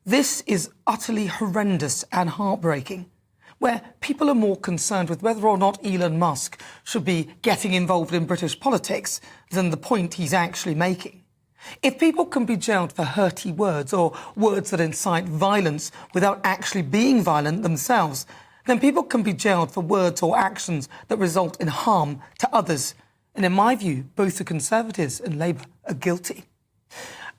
This is utterly horrendous and heartbreaking, where people are more concerned with whether or not Elon Musk should be getting involved in British politics than the point he's actually making. If people can be jailed for hurty words or words that incite violence without actually being violent themselves, then people can be jailed for words or actions that result in harm to others. And in my view, both the Conservatives and Labour are guilty.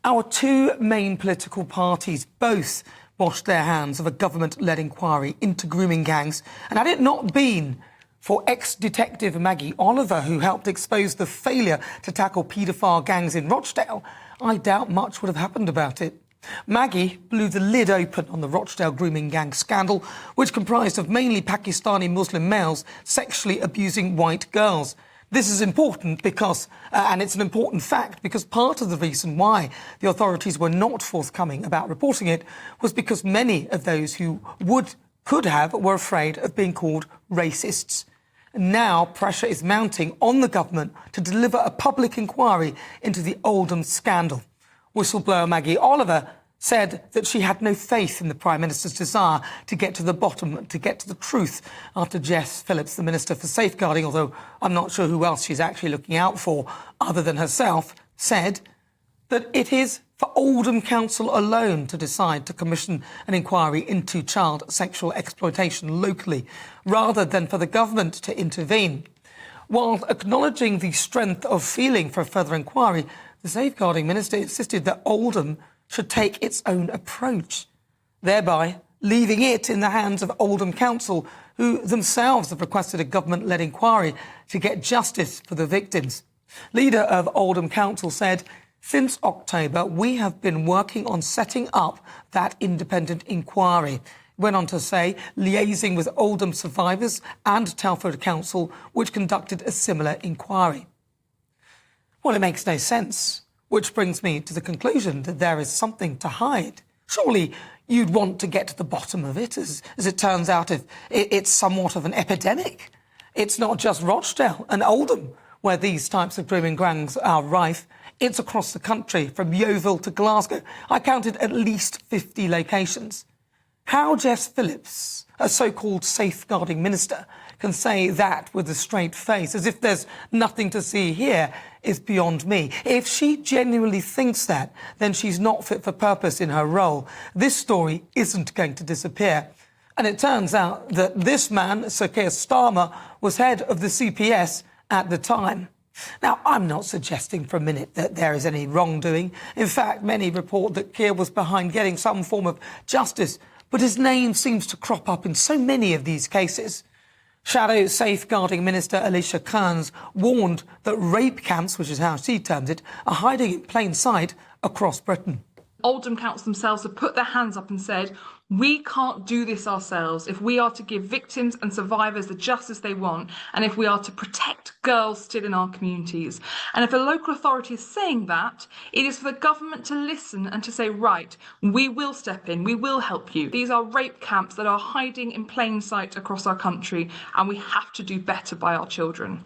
Our two main political parties both washed their hands of a government-led inquiry into grooming gangs, and had it not been for ex-detective Maggie Oliver, who helped expose the failure to tackle paedophile gangs in Rochdale, I doubt much would have happened about it. Maggie blew the lid open on the Rochdale grooming gang scandal, which comprised of mainly Pakistani Muslim males sexually abusing white girls. This is important because, and it's an important fact, because part of the reason why the authorities were not forthcoming about reporting it was because many of those who could have were afraid of being called racists. Now pressure is mounting on the government to deliver a public inquiry into the Oldham scandal. Whistleblower Maggie Oliver said that she had no faith in the Prime Minister's desire to get to the bottom, to get to the truth, after Jess Phillips, the Minister for Safeguarding, although I'm not sure who else she's actually looking out for other than herself, said that it is for Oldham Council alone to decide to commission an inquiry into child sexual exploitation locally, rather than for the government to intervene. While acknowledging the strength of feeling for a further inquiry, the Safeguarding Minister insisted that Oldham should take its own approach, thereby leaving it in the hands of Oldham Council, who themselves have requested a government-led inquiry to get justice for the victims. Leader of Oldham Council said, "Since October, we have been working on setting up that independent inquiry." Went on to say, liaising with Oldham survivors and Telford Council, which conducted a similar inquiry. Well, it makes no sense. Which brings me to the conclusion that there is something to hide. Surely you'd want to get to the bottom of it, as it turns out, if it's somewhat of an epidemic. It's not just Rochdale and Oldham where these types of grooming gangs are rife. It's across the country, from Yeovil to Glasgow. I counted at least 50 locations. How Jess Phillips, a so-called safeguarding minister, can say that with a straight face, as if there's nothing to see here, is beyond me. If she genuinely thinks that, then she's not fit for purpose in her role. This story isn't going to disappear. And it turns out that this man, Sir Keir Starmer, was head of the CPS at the time. Now, I'm not suggesting for a minute that there is any wrongdoing. In fact, many report that Keir was behind getting some form of justice, but his name seems to crop up in so many of these cases. Shadow Safeguarding Minister Alicia Kearns warned that rape camps, which is how she termed it, are hiding in plain sight across Britain. Oldham Council themselves have put their hands up and said, we can't do this ourselves if we are to give victims and survivors the justice they want, and if we are to protect girls still in our communities. And if a local authority is saying that, it is for the government to listen and to say, right, we will step in, we will help you. These are rape camps that are hiding in plain sight across our country, and we have to do better by our children.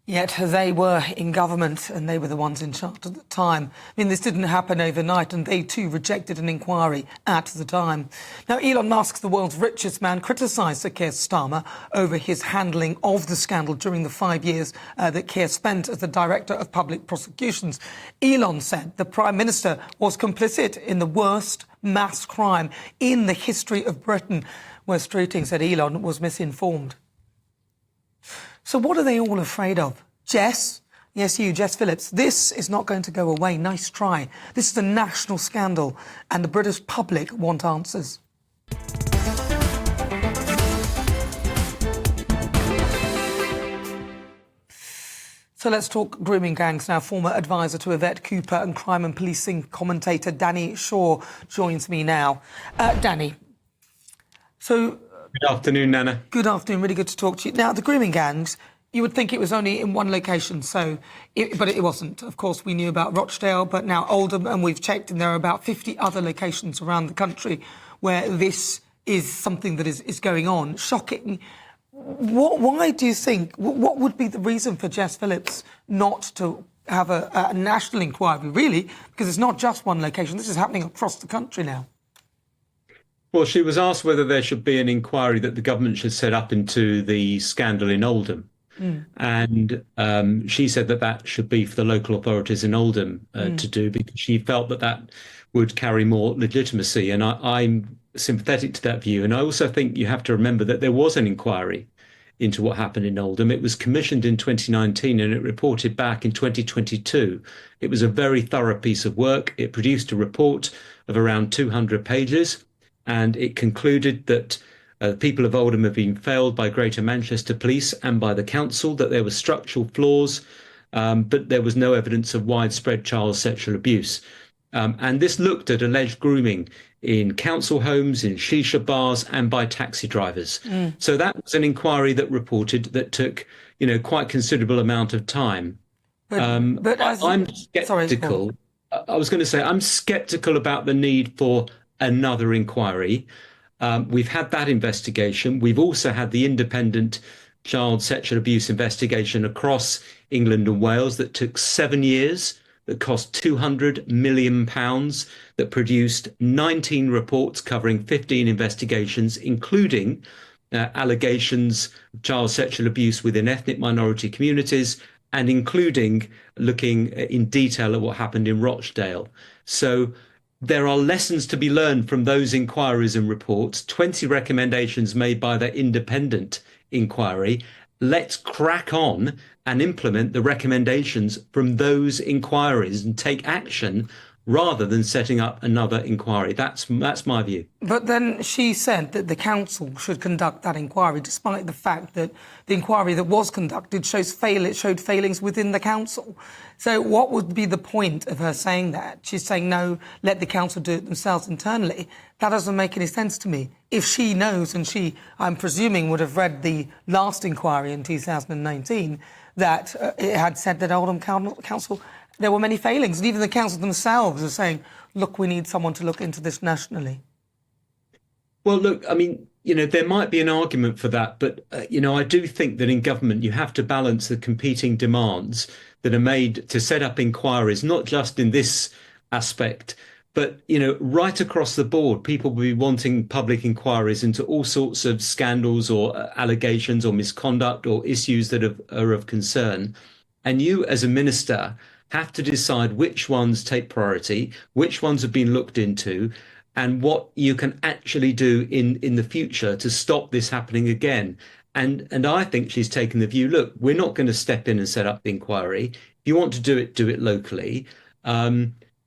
Yet they were in government and they were the ones in charge at the time. I mean, this didn't happen overnight, and they too rejected an inquiry at the time. Now, Elon Musk, the world's richest man, criticised Sir Keir Starmer over his handling of the scandal during the 5 years that Keir spent as the Director of Public Prosecutions. Elon said the Prime Minister was complicit in the worst mass crime in the history of Britain. Wes Streeting said Elon was misinformed. So what are they all afraid of? Jess? Yes, you, Jess Phillips. This is not going to go away. Nice try. This is a national scandal, and the British public want answers. So let's talk grooming gangs now. Former advisor to Yvette Cooper and crime and policing commentator Danny Shaw joins me now. Danny, so... Good afternoon, Nana. Good afternoon. Really good to talk to you. Now, the grooming gangs, you would think it was only in one location, but it wasn't. Of course, we knew about Rochdale, but now Oldham, and we've checked, and there are about 50 other locations around the country where this is something that is going on. Shocking. Why do you think, what would be the reason for Jess Phillips not to have a national inquiry, really? Because it's not just one location. This is happening across the country now. Well, she was asked whether there should be an inquiry that the government should set up into the scandal in Oldham. And she said that that should be for the local authorities in Oldham to do because she felt that that would carry more legitimacy. And I'm sympathetic to that view. And I also think you have to remember that there was an inquiry into what happened in Oldham. It was commissioned in 2019 and it reported back in 2022. It was a very thorough piece of work. It produced a report of around 200 pages and it concluded that the people of Oldham have been failed by Greater Manchester Police and by the council, that there were structural flaws, but there was no evidence of widespread child sexual abuse. And this looked at alleged grooming in council homes, in shisha bars, and by taxi drivers. So that was an inquiry that reported that took, quite considerable amount of time. I'm skeptical. I was going to say I'm skeptical about the need for another inquiry. We've had that investigation. We've also had the independent child sexual abuse investigation across England and Wales that took 7 years, that cost £200 million, that produced 19 reports covering 15 investigations, including allegations of child sexual abuse within ethnic minority communities and including looking in detail at what happened in Rochdale. So there are lessons to be learned from those inquiries and reports, 20 recommendations made by that independent inquiry. Let's crack on and implement the recommendations from those inquiries and take action rather than setting up another inquiry. That's my view. But then she said that the council should conduct that inquiry, despite the fact that the inquiry that was conducted showed failings within the council. So what would be the point of her saying that? She's saying, no, let the council do it themselves internally. That doesn't make any sense to me. If she knows, and she, I'm presuming, would have read the last inquiry in 2019, that it had said that Oldham Council, there were many failings. And even the council themselves are saying, look, we need someone to look into this nationally. Well, look, I mean, there might be an argument for that, but, I do think that in government you have to balance the competing demands that are made to set up inquiries, not just in this aspect, but, right across the board, people will be wanting public inquiries into all sorts of scandals or allegations or misconduct or issues that are of concern. And you, as a minister, have to decide which ones take priority, which ones have been looked into, and what you can actually do in the future to stop this happening again. And I think she's taken the view, look, we're not going to step in and set up the inquiry. If you want to do it locally.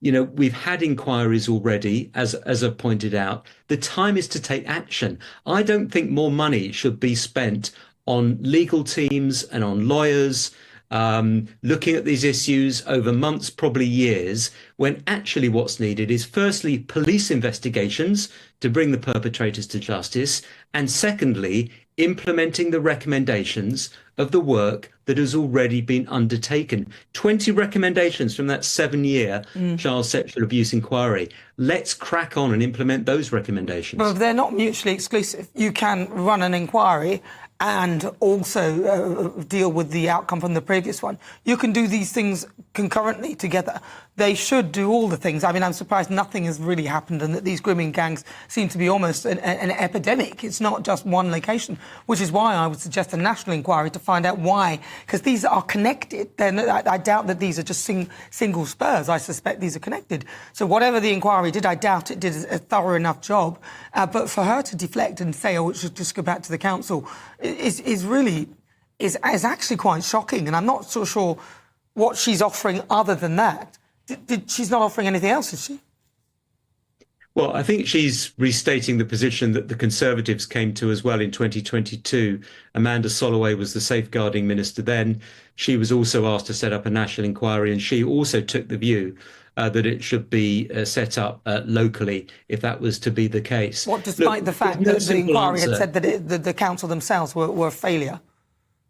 We've had inquiries already, as I've pointed out. The time is to take action. I don't think more money should be spent on legal teams and on lawyers, looking at these issues over months, probably years, when actually what's needed is firstly police investigations to bring the perpetrators to justice, and secondly implementing the recommendations of the work that has already been undertaken. 20 recommendations from that 7-year child sexual abuse inquiry. Let's crack on and implement those recommendations. But they're not mutually exclusive. You can run an inquiry and also deal with the outcome from the previous one. You can do these things concurrently together. They should do all the things. I mean, I'm surprised nothing has really happened and that these grooming gangs seem to be almost an epidemic. It's not just one location, which is why I would suggest a national inquiry to find out why, because these are connected. I doubt that these are just single spurs. I suspect these are connected. So whatever the inquiry did, I doubt it did a thorough enough job. But for her to deflect and say, oh, it should just go back to the council is actually quite shocking. And I'm not so sure what she's offering other than that. She's not offering anything else, is she? Well, I think she's restating the position that the Conservatives came to as well in 2022. Amanda Soloway was the safeguarding minister then. She was also asked to set up a national inquiry, and she also took the view that it should be set up locally if that was to be the case. What, despite the fact that the inquiry had said that the council themselves were a failure?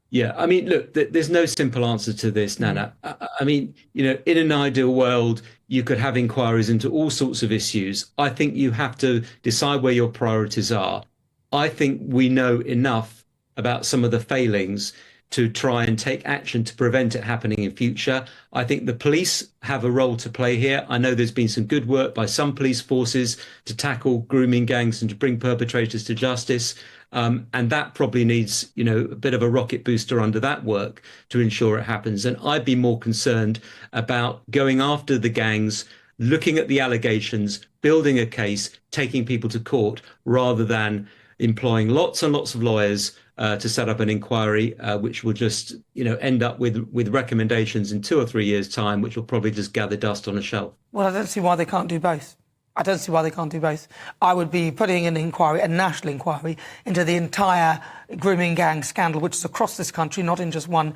Yeah, I mean, look, there's no simple answer to this, Nana. I mean, in an ideal world, you could have inquiries into all sorts of issues. I think you have to decide where your priorities are. I think we know enough about some of the failings to try and take action to prevent it happening in future. I think the police have a role to play here. I know there's been some good work by some police forces to tackle grooming gangs and to bring perpetrators to justice. And that probably needs, a bit of a rocket booster under that work to ensure it happens. And I'd be more concerned about going after the gangs, looking at the allegations, building a case, taking people to court, rather than employing lots and lots of lawyers to set up an inquiry, which will just, end up with recommendations in 2 or 3 years' time, which will probably just gather dust on a shelf. Well, I don't see why they can't do both. I would be putting an inquiry, a national inquiry, into the entire grooming gang scandal, which is across this country, not in just one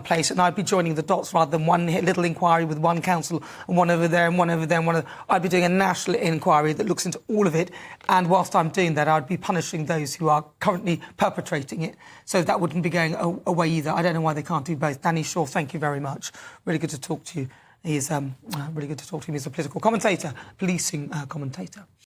place. And I'd be joining the dots rather than one little inquiry with one council and one over there and one over there and one over there. I'd be doing a national inquiry that looks into all of it. And whilst I'm doing that, I'd be punishing those who are currently perpetrating it. So that wouldn't be going away either. I don't know why they can't do both. Danny Shaw, thank you very much. Really good to talk to you. He's really good to talk to him. He's a political commentator, policing commentator.